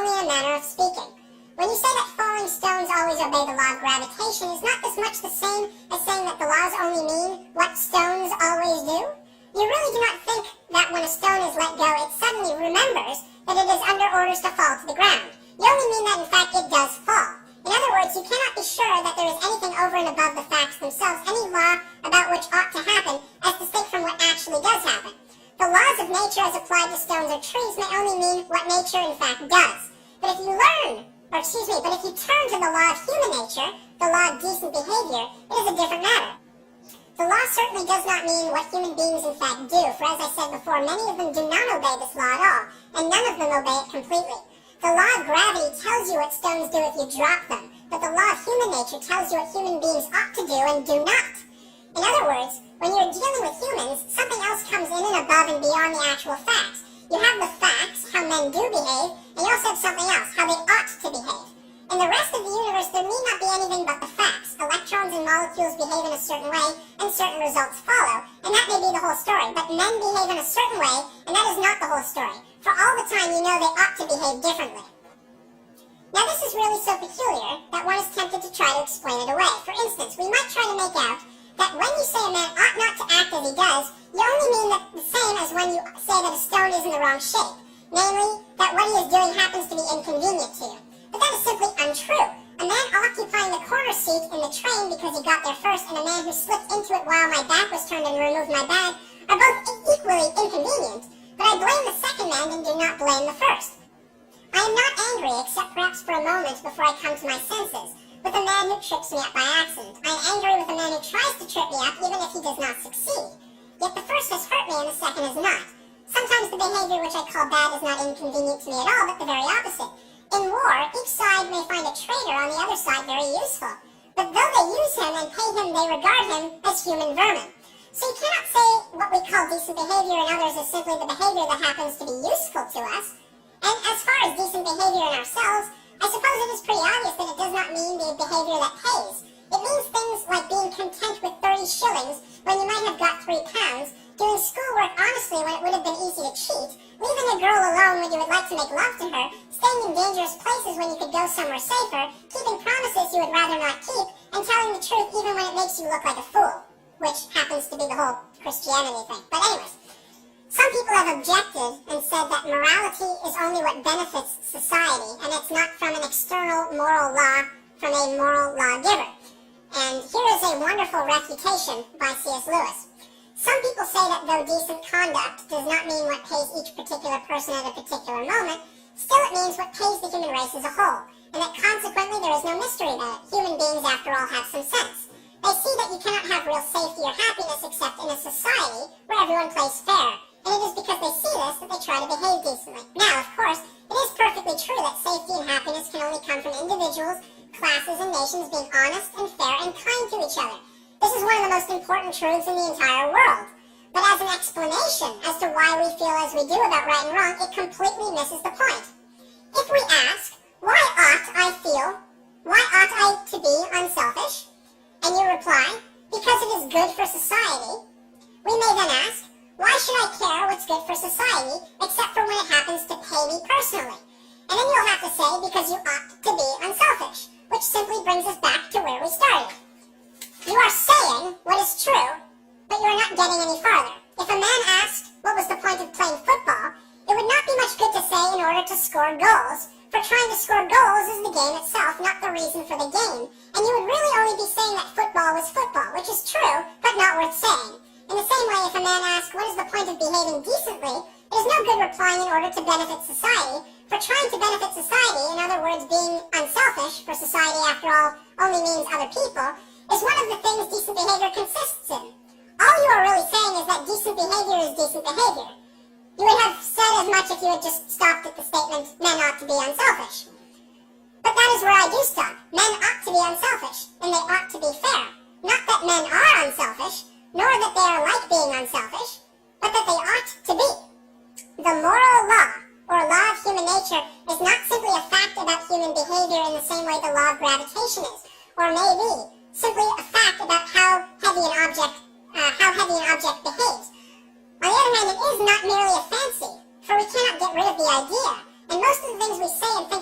only a manner of speaking. When you say that falling stones always obey the law of gravitation is not as much the same as saying that the laws only mean what stones always do. You really do not think that when a stone is let go, it suddenly remembers that it is under orders to fall to the ground. You only mean that in fact it does fall. In other words, you cannot be sure that there is anything over and above the facts themselves, any law about which ought to happen, as distinct from what actually does happen. The laws of nature as applied to stones or trees may only mean what nature in fact does. But if you turn to the law of human nature, the law of decent behavior, it is a different matter. The law certainly does not mean what human beings in fact do, for as I said before, many of them do not obey this law at all, and none of them obey it completely. The law of gravity tells you what stones do if you drop them, but the law of human nature tells you what human beings ought to do and do not. In other words, when you're dealing with humans, something else comes in and above and beyond the actual facts. You have the facts, how men do behave, and you also have something else, how they ought to behave. In the rest of the universe, there need not be anything but the facts. Electrons and molecules behave in a certain way, and certain results follow, and that may be the whole story. But men behave in a certain way, and that is not the whole story. For all the time, you know they ought to behave differently. Now, this is really so peculiar that one is tempted to try to explain it away. For instance, we might try to make out that when you say a man ought not to act as he does, you only mean the same as when you say that a stone is in the wrong shape. Namely, that what he is doing happens to be inconvenient to you. But that is simply untrue. A man occupying the corner seat in the train because he got there first and a man who slipped into it while my back was turned and removed my bag are both equally inconvenient, but I blame the second man and do not blame the first. I am not angry, except perhaps for a moment before I come to my senses, with a man who trips me up by accident. I am angry with a man who tries to trip me up even if he does not succeed. Yet the first has hurt me and the second has not. Sometimes the behavior which I call bad is not inconvenient to me at all, but the very opposite. In war, each side may find a traitor on the other side very useful. But though they use him and pay him, they regard him as human vermin. So you cannot say what we call decent behavior in others is simply the behavior that happens to be useful to us. And as far as decent behavior in ourselves, I suppose it is pretty obvious that it does not mean the behavior that pays. It means things like being content with 30 shillings when you might have got 3 pounds, doing schoolwork honestly when it would have been easy to cheat, leaving a girl alone when you would like to make love to her, staying in dangerous places when you could go somewhere safer, keeping promises you would rather not keep, and telling the truth even when it makes you look like a fool, which happens to be the whole Christianity thing. But anyways, some people have objected and said that morality is only what benefits society, and it's not from an external moral law from a moral lawgiver. And here is a wonderful refutation by C.S. Lewis. Some people say that though decent conduct does not mean what pays each particular person at a particular moment, still it means what pays the human race as a whole, and that consequently there is no mystery about it. Human beings, after all, have some sense. They see that you cannot have real safety or happiness except in a society where everyone plays fair, and it is because they see this that they try to behave decently. Now, of course, it is perfectly true that safety and happiness can only come from individuals, classes, and nations being honest and fair and kind to each other. This is one of the most important truths in the entire world. But as an explanation as to why we feel as we do about right and wrong, it completely misses the point. If we ask, why ought I feel? Why ought I to be unselfish? And you reply, because it is good for society. We may then ask, why should I care what's good for society, except for when it happens to pay me personally? And then you'll have to say, because you ought to be unselfish, which simply brings us back to where we started. You are saying what is true, but you are not getting any farther. If a man asked what was the point of playing football, it would not be much good to say in order to score goals, for trying to score goals is the game itself, not the reason for the game, and you would really only be saying that football was football, which is true, but not worth saying. In the same way, if a man asks what is the point of behaving decently, it is no good replying in order to benefit society, for trying to benefit society, in other words being unselfish, for society after all only means other people, is one of the things decent behavior consists in. All you are really saying is that decent behavior is decent behavior. You would have said as much if you had just stopped at the statement, men ought to be unselfish. But that is where I do stop. Men ought to be unselfish, and they ought to be fair. Not that men are unselfish, nor that they are like being unselfish, but that they ought to be. The moral law, or law of human nature, is not simply a fact about human behavior in the same way the law of gravitation is, or may be, simply a fact about how heavy an object behaves. On the other hand, it is not merely a fancy, for we cannot get rid of the idea, and most of the things we say and think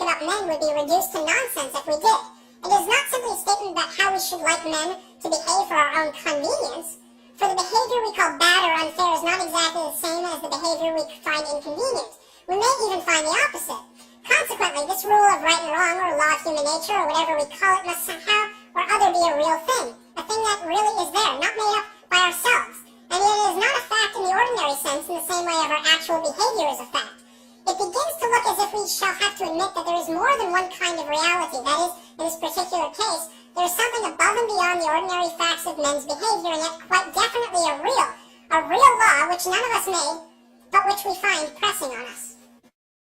would be reduced to nonsense if we did. It is not simply a statement about how we should like men to behave for our own convenience, for the behavior we call bad or unfair is not exactly the same as the behavior we find inconvenient. We may even find the opposite. Consequently, this rule of right and wrong, or law of human nature, or whatever we call it, must somehow or other be a real thing. A thing that really is there, not made up by ourselves. And yet it is not a fact in the ordinary sense in the same way of our actual behavior is a fact. It begins to look as if we shall have to admit that there is more than one kind of reality. That is, in this particular case, there is something above and beyond the ordinary facts of men's behavior, and yet quite definitely a real law which none of us made, but which we find pressing on us.